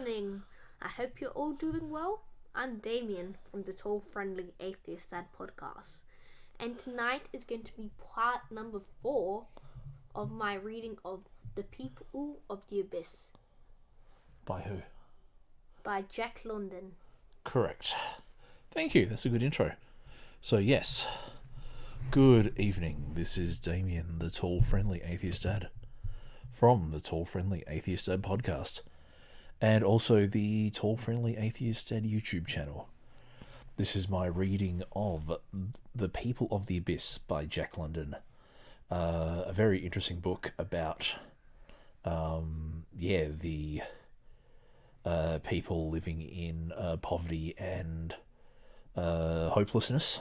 evening. I hope you're all doing well. I'm Damien from the Tall Friendly Atheist Dad podcast, and tonight is going to be part number 4 of my reading of The People of the Abyss. By who? By Jack London. Correct. Thank you. That's a good intro. So yes, good evening. This is Damien, the Tall Friendly Atheist Dad, from the Tall Friendly Atheist Dad podcast, and also the Tall Friendly Atheist Dad YouTube channel. This is my reading of The People of the Abyss by Jack London. A very interesting book about, the people living in poverty and hopelessness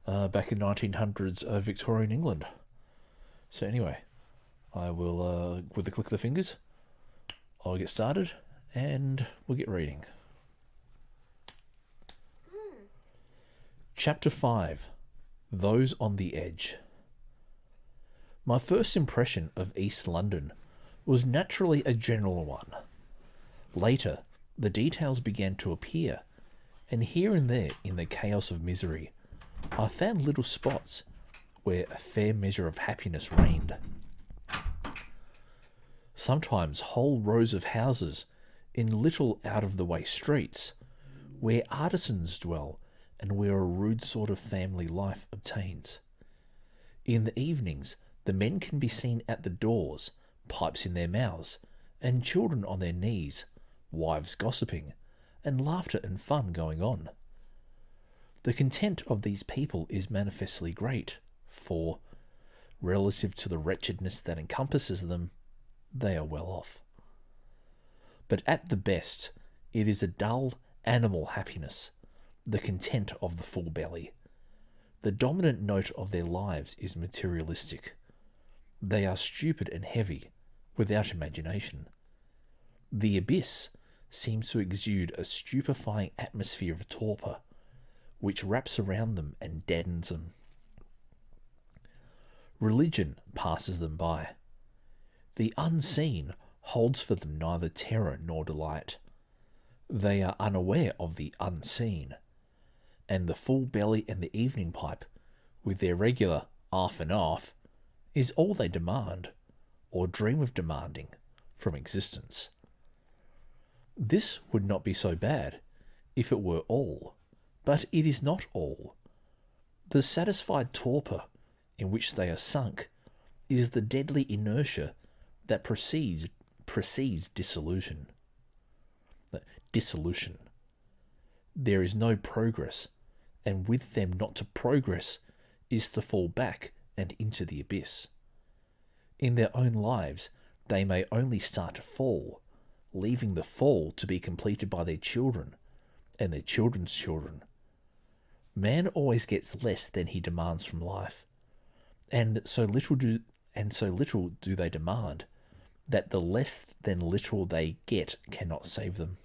back in 1900s Victorian England. So anyway, I will, with a click of the fingers, I'll get started and we'll get reading. Chapter 5. Those on the Edge. My first impression of East London was naturally a general one. Later, the details began to appear, and here and there in the chaos of misery, I found little spots where a fair measure of happiness reigned. Sometimes whole rows of houses in little out-of-the-way streets, where artisans dwell and where a rude sort of family life obtains. In the evenings, the men can be seen at the doors, pipes in their mouths, and children on their knees, wives gossiping, and laughter and fun going on. The content of these people is manifestly great, for, relative to the wretchedness that encompasses them, they are well off. But at the best, it is a dull, animal happiness, the content of the full belly. The dominant note of their lives is materialistic. They are stupid and heavy, without imagination. The abyss seems to exude a stupefying atmosphere of torpor, which wraps around them and deadens them. Religion passes them by. The unseen holds for them neither terror nor delight. They are unaware of the unseen, and the full belly and the evening pipe, with their regular arf and arf, is all they demand, or dream of demanding, from existence. This would not be so bad if it were all, but it is not all. The satisfied torpor in which they are sunk is the deadly inertia that precedes dissolution. There is no progress, and with them not to progress is to fall back and into the abyss. In their own lives, they may only start to fall, leaving the fall to be completed by their children and their children's children. Man always gets less than he demands from life, and so little do they demand, that the less than little they get cannot save them.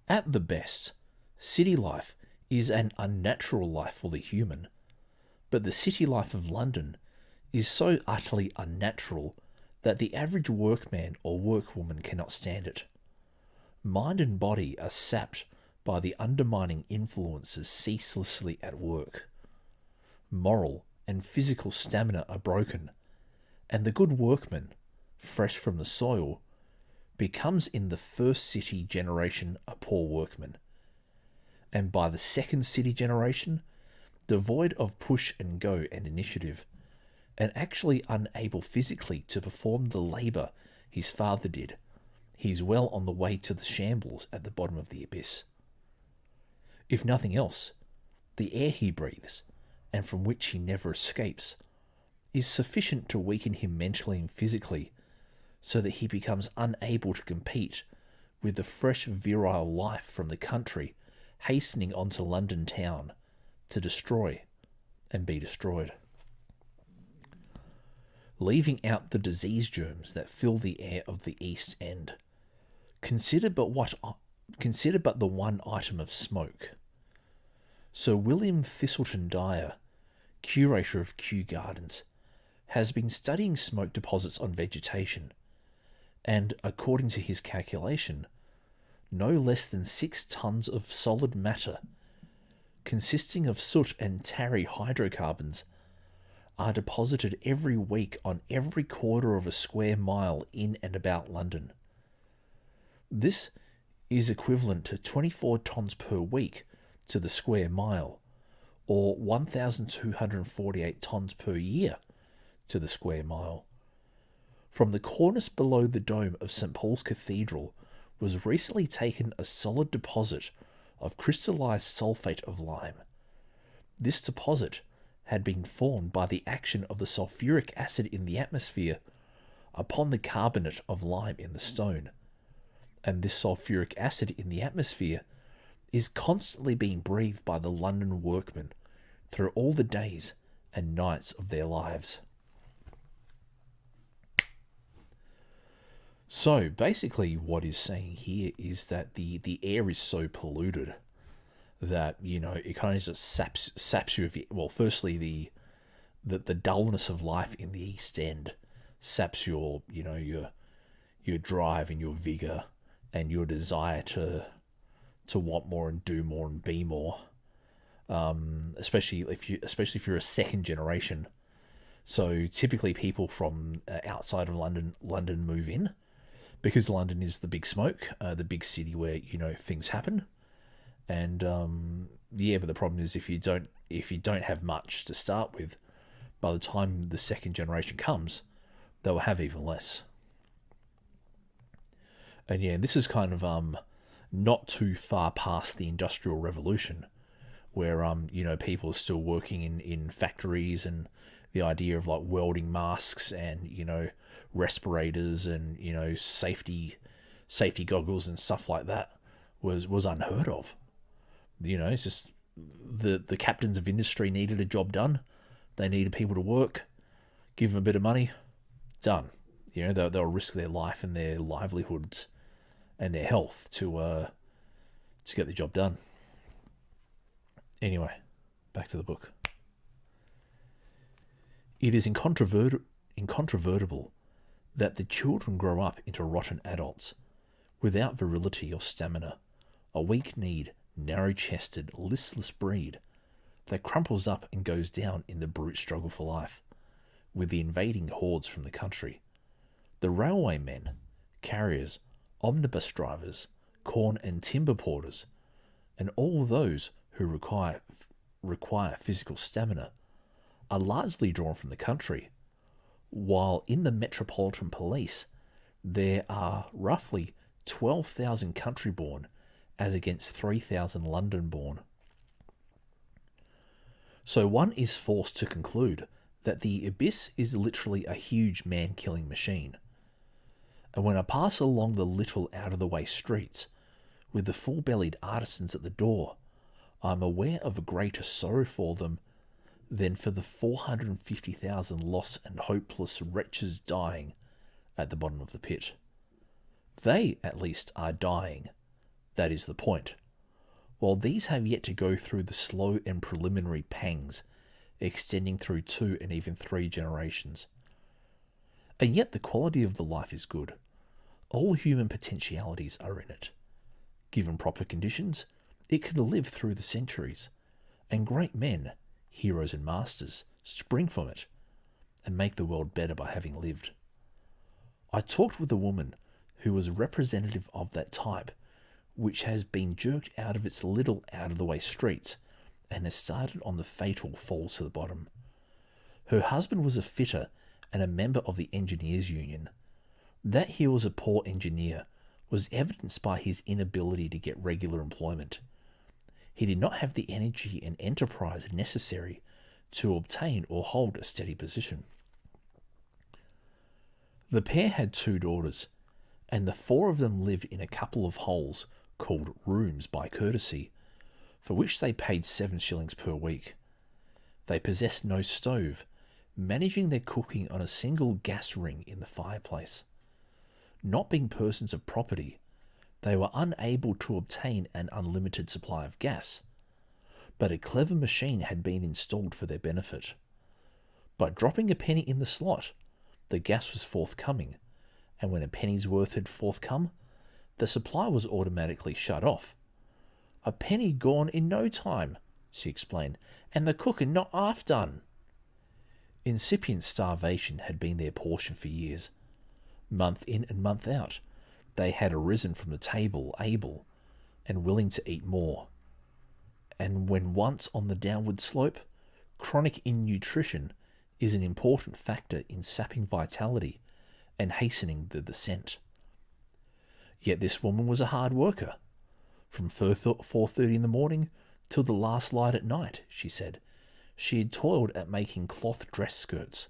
At the best, city life is an unnatural life for the human, but the city life of London is so utterly unnatural that the average workman or workwoman cannot stand it. Mind and body are sapped by the undermining influences ceaselessly at work. Moral and physical stamina are broken, and the good workman, fresh from the soil, becomes in the first city generation a poor workman, and by the second city generation, devoid of push and go and initiative, and actually unable physically to perform the labour his father did, he is well on the way to the shambles at the bottom of the abyss. If nothing else, the air he breathes, and from which he never escapes, is sufficient to weaken him mentally and physically, so that he becomes unable to compete with the fresh virile life from the country hastening onto London town to destroy and be destroyed. Leaving out the disease germs that fill the air of the East End, consider but the one item of smoke. Sir William Thistleton Dyer, curator of Kew Gardens, has been studying smoke deposits on vegetation, and according to his calculation, no less than 6 tons of solid matter, consisting of soot and tarry hydrocarbons, are deposited every week on every quarter of a square mile in and about London. This is equivalent to 24 tons per week to the square mile, or 1,248 tons per year to the square mile. From the cornice below the dome of St. Paul's Cathedral was recently taken a solid deposit of crystallized sulfate of lime. This deposit had been formed by the action of the sulfuric acid in the atmosphere upon the carbonate of lime in the stone, and this sulfuric acid in the atmosphere is constantly being breathed by the London workmen through all the days and nights of their lives. So basically what he's saying here is that the air is so polluted that, you know, it kind of just saps you. Well, firstly, the dullness of life in the East End saps your drive and your vigor and your desire to want more and do more and be more. Especially if you're a second generation. So typically people from outside of London move in, because London is the big smoke, the big city where, you know, things happen. And but the problem is if you don't have much to start with, by the time the second generation comes, they will have even less. And yeah, this is kind of not too far past the Industrial Revolution, where people are still working in factories, and the idea of like welding masks and, you know, respirators and, you know, safety goggles and stuff like that was unheard of. You know, it's just the captains of industry needed a job done. They needed people to work, give them a bit of money, done. You know, they'll risk their life and their livelihoods and their health to get the job done. Anyway, back to the book. It is incontrovertible that the children grow up into rotten adults, without virility or stamina, a weak-kneed, narrow-chested, listless breed that crumples up and goes down in the brute struggle for life, with the invading hordes from the country. The railway men, carriers, omnibus drivers, corn and timber porters, and all those who require physical stamina, are largely drawn from the country, while in the Metropolitan Police there are roughly 12,000 country-born as against 3,000 London-born. So one is forced to conclude that the abyss is literally a huge man-killing machine. And when I pass along the little out-of-the-way streets, with the full-bellied artisans at the door, I am aware of a greater sorrow for them than for the 450,000 lost and hopeless wretches dying at the bottom of the pit. They, at least, are dying. That is the point. While these have yet to go through the slow and preliminary pangs, extending through 2 and even 3 generations. And yet the quality of the life is good. All human potentialities are in it. Given proper conditions, it can live through the centuries, and great men, heroes and masters, spring from it, and make the world better by having lived. I talked with a woman who was representative of that type, which has been jerked out of its little out-of-the-way streets, and has started on the fatal fall to the bottom. Her husband was a fitter and a member of the Engineers Union. That he was a poor engineer was evidenced by his inability to get regular employment. He did not have the energy and enterprise necessary to obtain or hold a steady position. The pair had 2 daughters, and the 4 of them lived in a couple of holes called rooms by courtesy, for which they paid 7 shillings per week. They possessed no stove, managing their cooking on a single gas ring in the fireplace. Not being persons of property, they were unable to obtain an unlimited supply of gas, but a clever machine had been installed for their benefit. By dropping a penny in the slot, the gas was forthcoming, and when a penny's worth had forthcome, the supply was automatically shut off. "A penny gone in no time," she explained, "and the cooking not half done." Incipient starvation had been their portion for years. Month in and month out, they had arisen from the table able and willing to eat more. And when once on the downward slope, chronic innutrition is an important factor in sapping vitality and hastening the descent. Yet this woman was a hard worker. From 4:30 in the morning till the last light at night, she said, she had toiled at making cloth dress skirts,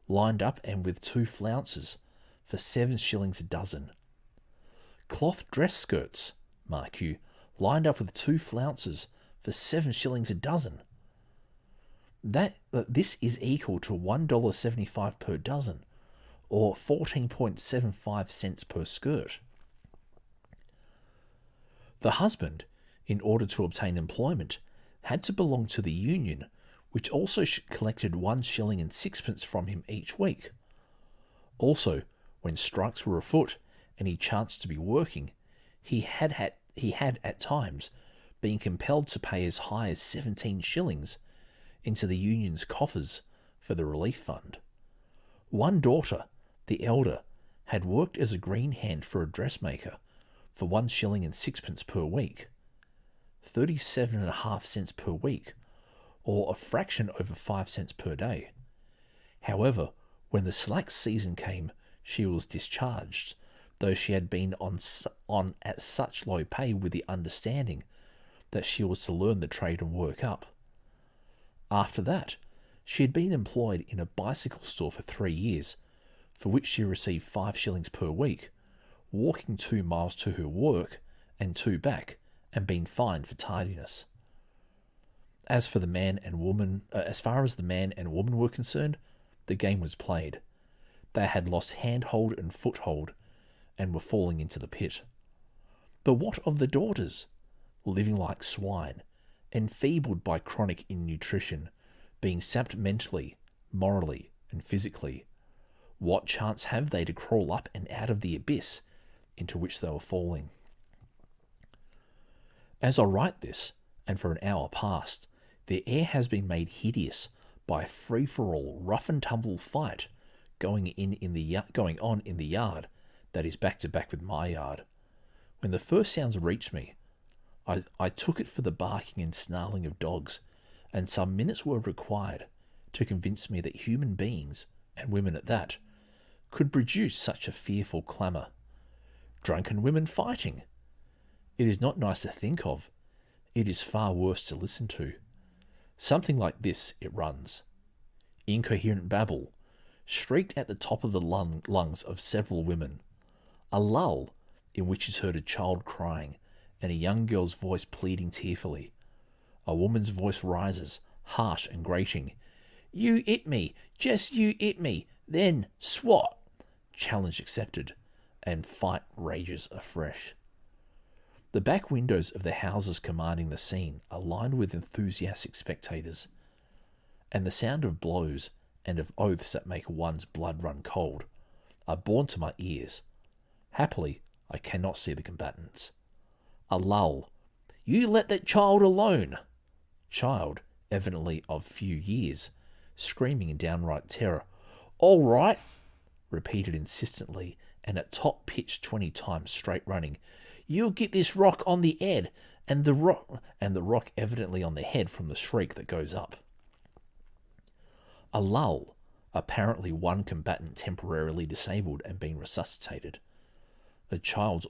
lined up and with 2 flounces, for 7 shillings a dozen. Cloth dress skirts, mark you, lined up with 2 flounces for 7 shillings a dozen. This is equal to $1.75 per dozen, or 14.75 cents per skirt. The husband, in order to obtain employment, had to belong to the union, which also collected 1 shilling and 6pence from him each week. Also, when strikes were afoot and he chanced to be working, he had at times been compelled to pay as high as 17 shillings into the union's coffers for the relief fund. One daughter, the elder, had worked as a green hand for a dressmaker for 1 shilling and 6pence per week, 37.5 cents per week, or a fraction over 5 cents per day. However, when the slack season came, she was discharged, though she had been on at such low pay with the understanding that she was to learn the trade and work up. After that, she had been employed in a bicycle store for 3 years, for which she received 5 shillings per week, walking 2 miles to her work and 2 back, and being fined for tardiness. As far as the man and woman were concerned, the game was played. They had lost handhold and foothold, and were falling into the pit. But what of the daughters, living like swine, enfeebled by chronic innutrition, being sapped mentally, morally, and physically? What chance have they to crawl up and out of the abyss into which they were falling? As I write this, and for an hour past, the air has been made hideous by a free-for-all, rough-and-tumble fight going on in the yard that is back-to-back with my yard. When the first sounds reached me, I took it for the barking and snarling of dogs, and some minutes were required to convince me that human beings, and women at that, could produce such a fearful clamour. Drunken women fighting! It is not nice to think of. It is far worse to listen to. Something like this it runs. Incoherent babble, shrieked at the top of the lungs of several women. A lull in which is heard a child crying and a young girl's voice pleading tearfully. A woman's voice rises, harsh and grating. "You 'it me, just you 'it me, then swat!" Challenge accepted, and fight rages afresh. The back windows of the houses commanding the scene are lined with enthusiastic spectators, and the sound of blows and of oaths that make one's blood run cold are borne to my ears. Happily, I cannot see the combatants. A lull. "You let that child alone!" Child, evidently of few years, screaming in downright terror. "All right," repeated insistently and at top pitch 20 times straight running. "You'll get this rock on the head," and the rock evidently on the head from the shriek that goes up. A lull, apparently one combatant temporarily disabled and being resuscitated. A child's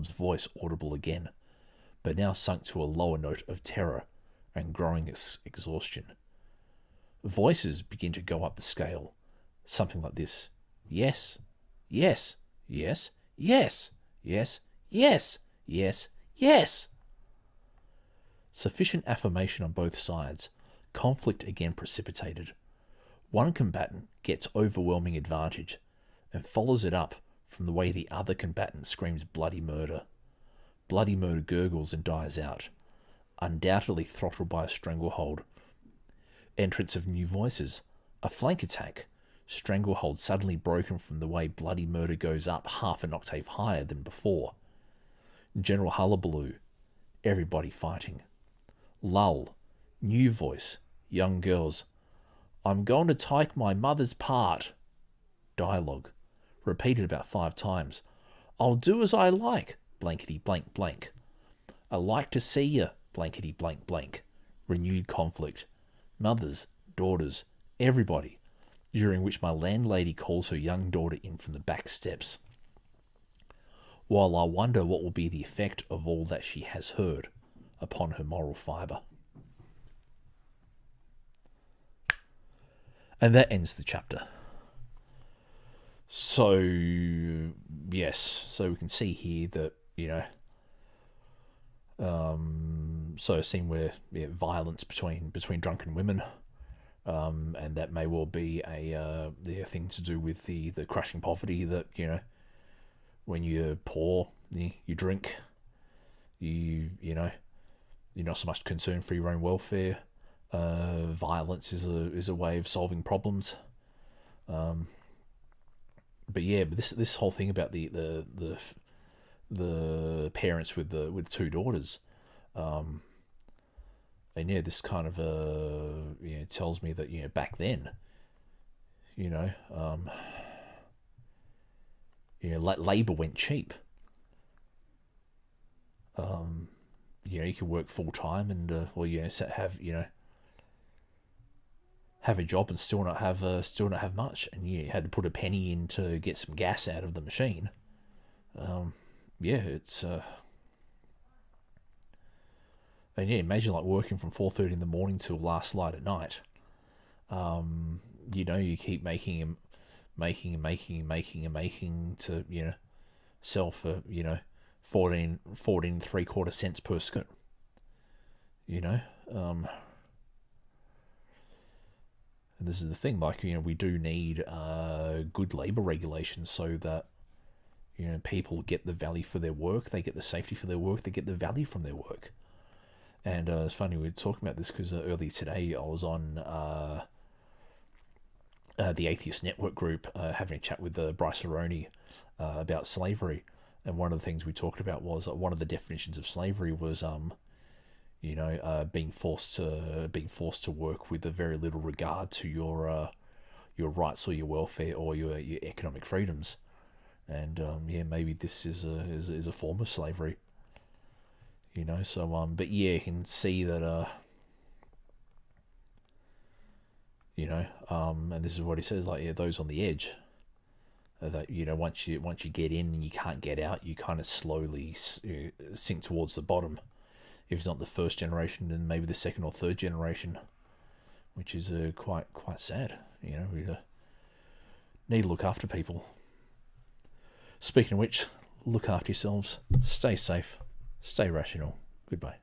voice audible again, but now sunk to a lower note of terror and growing exhaustion. Voices begin to go up the scale, something like this: "Yes, yes, yes, yes, yes, yes, yes, yes." Sufficient affirmation on both sides. Conflict again precipitated. One combatant gets overwhelming advantage and follows it up from the way the other combatant screams bloody murder. Bloody murder gurgles and dies out, undoubtedly throttled by a stranglehold. Entrance of new voices. A flank attack. stranglehold suddenly broken from the way bloody murder goes up half an octave higher than before. General hullabaloo, everybody fighting. Lull, new voice, young girls. I'm going to take my mother's part. Dialogue, repeated about 5 times. I'll do as I like, blankety blank blank. I like to see you, blankety blank blank. Renewed conflict. Mothers, daughters, everybody, during which my landlady calls her young daughter in from the back steps. While I wonder what will be the effect of all that she has heard upon her moral fibre. And that ends the chapter. So, yes, so we can see here that, so a scene where violence between drunken women, and that may well be a thing to do with the crushing poverty that, when you're poor, you drink, you're not so much concerned for your own welfare. Violence is a way of solving problems. But this whole thing about the parents with 2 daughters, and this kind of tells me that back then, labour went cheap. You could work full time and have a job and still not have much, and you had to put a penny in to get some gas out of the machine. It's and imagine like working from 4:30 in the morning till last light at night. You keep making to sell for 14 3/4 cents per skirt. And this is the thing, we do need good labour regulations so that people get the value for their work, they get the safety for their work, they get the value from their work. And it's funny, we were talking about this because earlier today I was on the Atheist Network group having a chat with Bryce Aroni about slavery, and one of the things we talked about was one of the definitions of slavery was being forced to work with a very little regard to your rights or your welfare or your economic freedoms, and maybe this is a form of slavery. But you can see that and this is what he says, those on the edge, that once you get in and you can't get out, you kind of slowly sink towards the bottom. If it's not the first generation, then maybe the second or third generation, which is quite sad. We need to look after people. Speaking of which, look after yourselves, stay safe, stay rational. Goodbye.